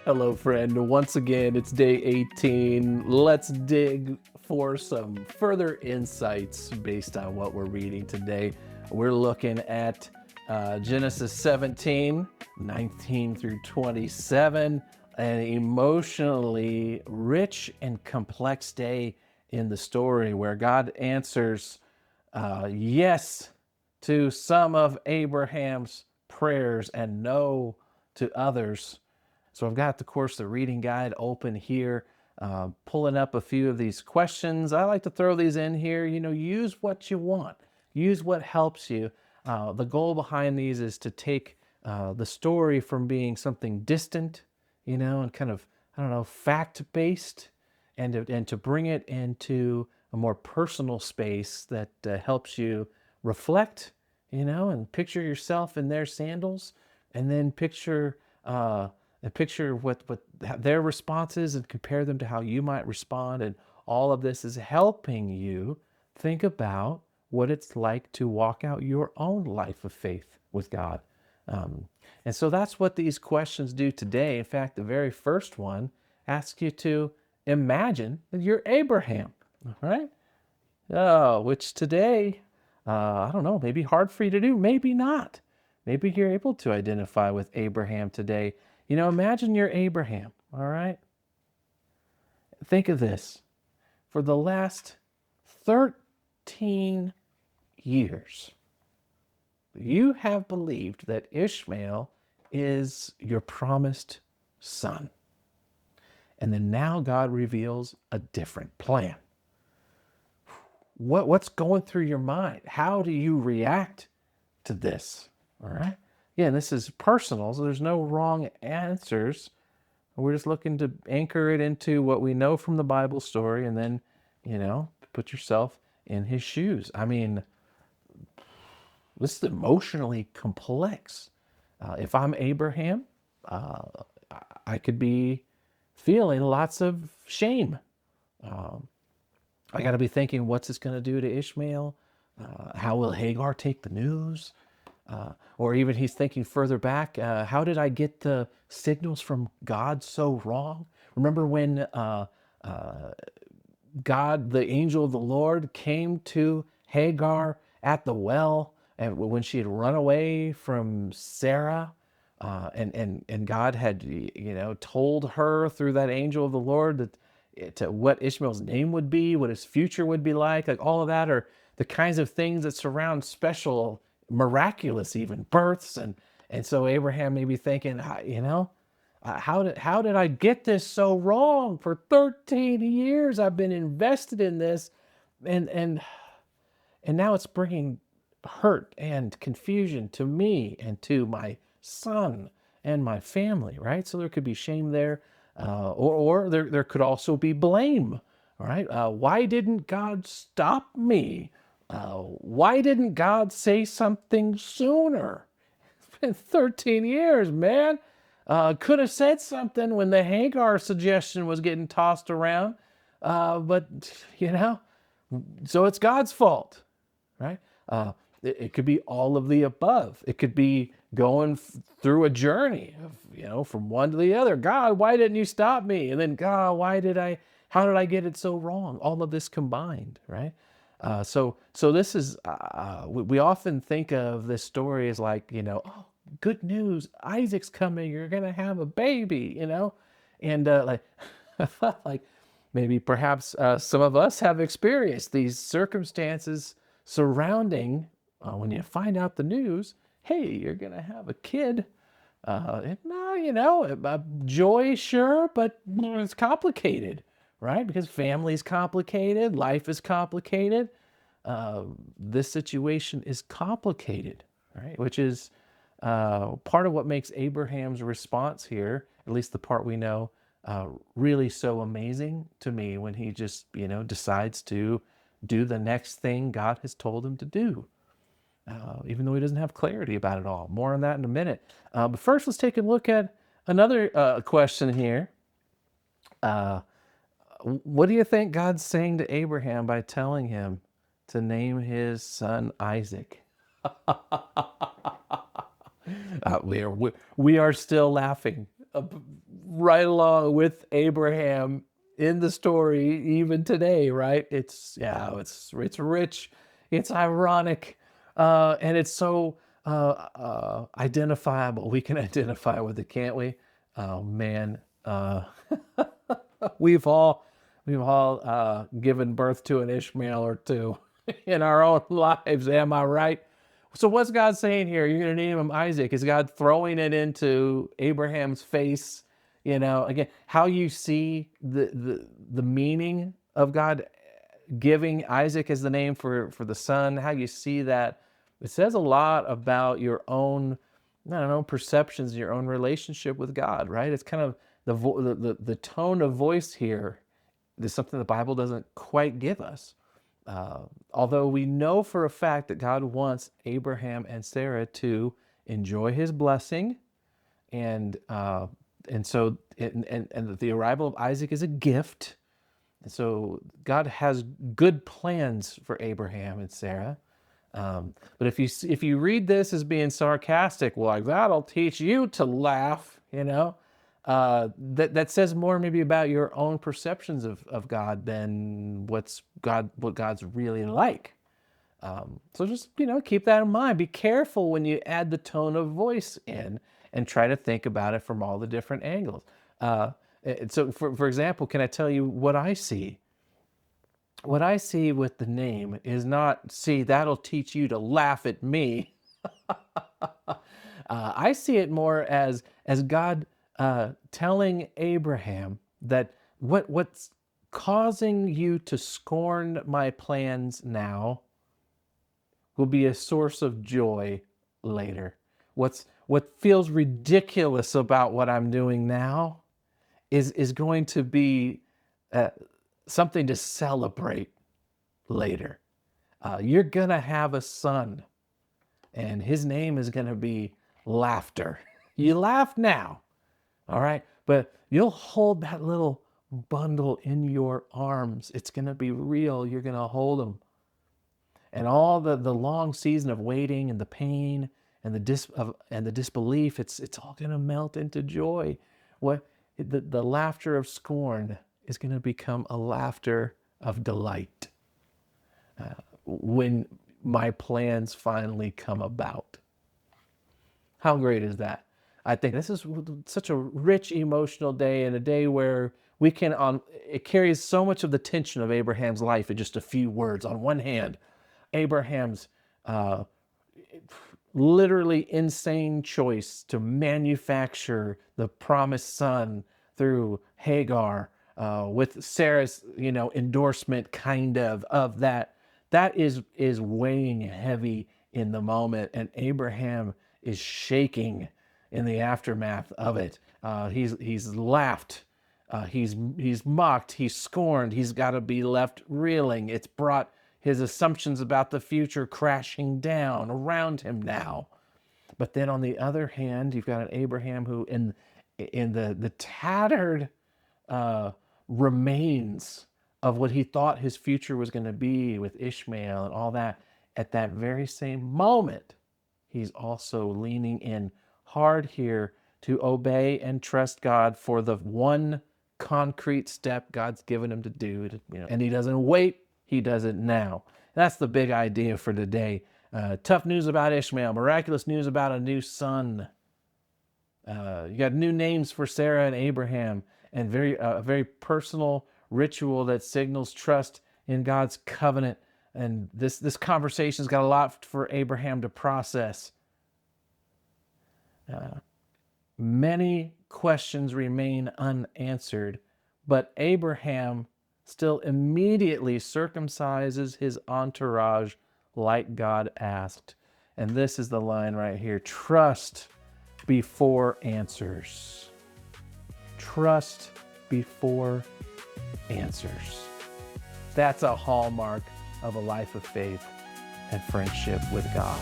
Hello, friend. Once again, it's day 18. Let's dig for some further insights based on what we're reading today. We're looking at Genesis 17, 19 through 27, an emotionally rich and complex day in the story where God answers yes to some of Abraham's prayers and no to others. So I've got, of course, the reading guide open here, pulling up a few of these questions. I like to throw these in here. Use what you want, use what helps you. The goal behind these is to take the story from being something distant, and kind of, I don't know, fact based, and to bring it into a more personal space that helps you reflect, and picture yourself in their sandals, and then picture what their response is and compare them to how you might respond. And all of this is helping you think about what it's like to walk out your own life of faith with God. Um, and so that's what these questions do today. In fact, the very first one asks you to imagine that you're Abraham, all right? Which today, I don't know, maybe hard for you to do, maybe not. Maybe you're able to identify with Abraham today. Imagine you're Abraham, all right? Think of this. For the last 13 years, you have believed that Ishmael is your promised son. And then now God reveals a different plan. What's going through your mind? How do you react to this? All right. Again, this is personal, so there's no wrong answers. We're just looking to anchor it into what we know from the Bible story, and then, put yourself in his shoes. I mean, this is emotionally complex. If I'm Abraham, uh, I could be feeling lots of shame. I got to be thinking, what's this going to do to Ishmael? How will Hagar take the news? Or even he's thinking further back, how did I get the signals from God so wrong? Remember when God, the angel of the Lord, came to Hagar at the well, and when she had run away from Sarah, and God had told her through that angel of the Lord that what Ishmael's name would be, what his future would be like all of that are the kinds of things that surround special, miraculous even births, and so Abraham may be thinking, how did I get this so wrong? For 13 years I've been invested in this, and and now it's bringing hurt and confusion to me and to my son and my family, right? So there could be shame there, or there could also be blame, all right? Why didn't God stop me? Why didn't God say something sooner? It's been 13 years, man. Could have said something when the Hagar suggestion was getting tossed around, but so it's God's fault, right? It could be all of the above. It could be going through a journey of, from one to the other. God, why didn't you stop me? And then, God, how did I get it so wrong? All of this combined, right? So this is, we often think of this story as like, oh, good news, Isaac's coming, you're going to have a baby, and like, I felt like maybe perhaps some of us have experienced these circumstances surrounding when you find out the news, hey, you're going to have a kid. Joy, sure, but it's complicated, right? Because family is complicated, life is complicated. This situation is complicated, right? Which is part of what makes Abraham's response here, at least the part we know, really so amazing to me when he just, decides to do the next thing God has told him to do, even though he doesn't have clarity about it all. More on that in a minute. But first, let's take a look at another question here. What do you think God's saying to Abraham by telling him to name his son Isaac? We are still laughing right along with Abraham in the story, even today, right? It's rich, it's ironic, and it's so identifiable. We can identify with it, can't we? Oh man, we've all we've all given birth to an Ishmael or two in our own lives. Am I right? So what's God saying here? You're going to name him Isaac. Is God throwing it into Abraham's face? You know, again, how you see the meaning of God giving Isaac as the name for the son, how you see that, it says a lot about your own, I don't know, perceptions, your own relationship with God, right? It's kind of the tone of voice here is something the Bible doesn't quite give us. Although we know for a fact that God wants Abraham and Sarah to enjoy his blessing, and so and the arrival of Isaac is a gift. And so God has good plans for Abraham and Sarah. But if you read this as being sarcastic, well, like that'll teach you to laugh, you know, that says more maybe about your own perceptions of God than what God's really like. So just, you know, keep that in mind. Be careful when you add the tone of voice in, and try to think about it from all the different angles. So for example, can I tell you what I see? What I see with the name is not, see, that'll teach you to laugh at me. I see it more as God telling Abraham that what's causing you to scorn my plans now will be a source of joy later. What feels ridiculous about what I'm doing now is going to be something to celebrate later. You're gonna have a son, and his name is gonna be Laughter. You laugh now, all right, but you'll hold that little bundle in your arms. It's gonna be real. You're gonna hold him, and all the long season of waiting and the pain and the disbelief, it's all gonna melt into joy. What the laughter of scorn is gonna become a laughter of delight when my plans finally come about. How great is that? I think this is such a rich emotional day, and a day where we can it carries so much of the tension of Abraham's life in just a few words. On one hand, Abraham's literally insane choice to manufacture the promised son through Hagar, with Sarah's, you know, endorsement kind of that. That is weighing heavy in the moment, and Abraham is shaking in the aftermath of it. He's laughed, he's mocked, he's scorned, he's got to be left reeling. It's brought his assumptions about the future crashing down around him now. But then on the other hand, you've got an Abraham who, in the tattered remains of what he thought his future was going to be with Ishmael and all that, at that very same moment, he's also leaning in hard here to obey and trust God for the one concrete step God's given him to do. You know, and he doesn't wait, he does it now. That's the big idea for today. Tough news about Ishmael, miraculous news about a new son. You got new names for Sarah and Abraham, and a very personal ritual that signals trust in God's covenant. And this conversation's got a lot for Abraham to process. Many questions remain unanswered, but Abraham still immediately circumcises his entourage like God asked. And this is the line right here: trust before answers. Trust before answers. That's a hallmark of a life of faith and friendship with God.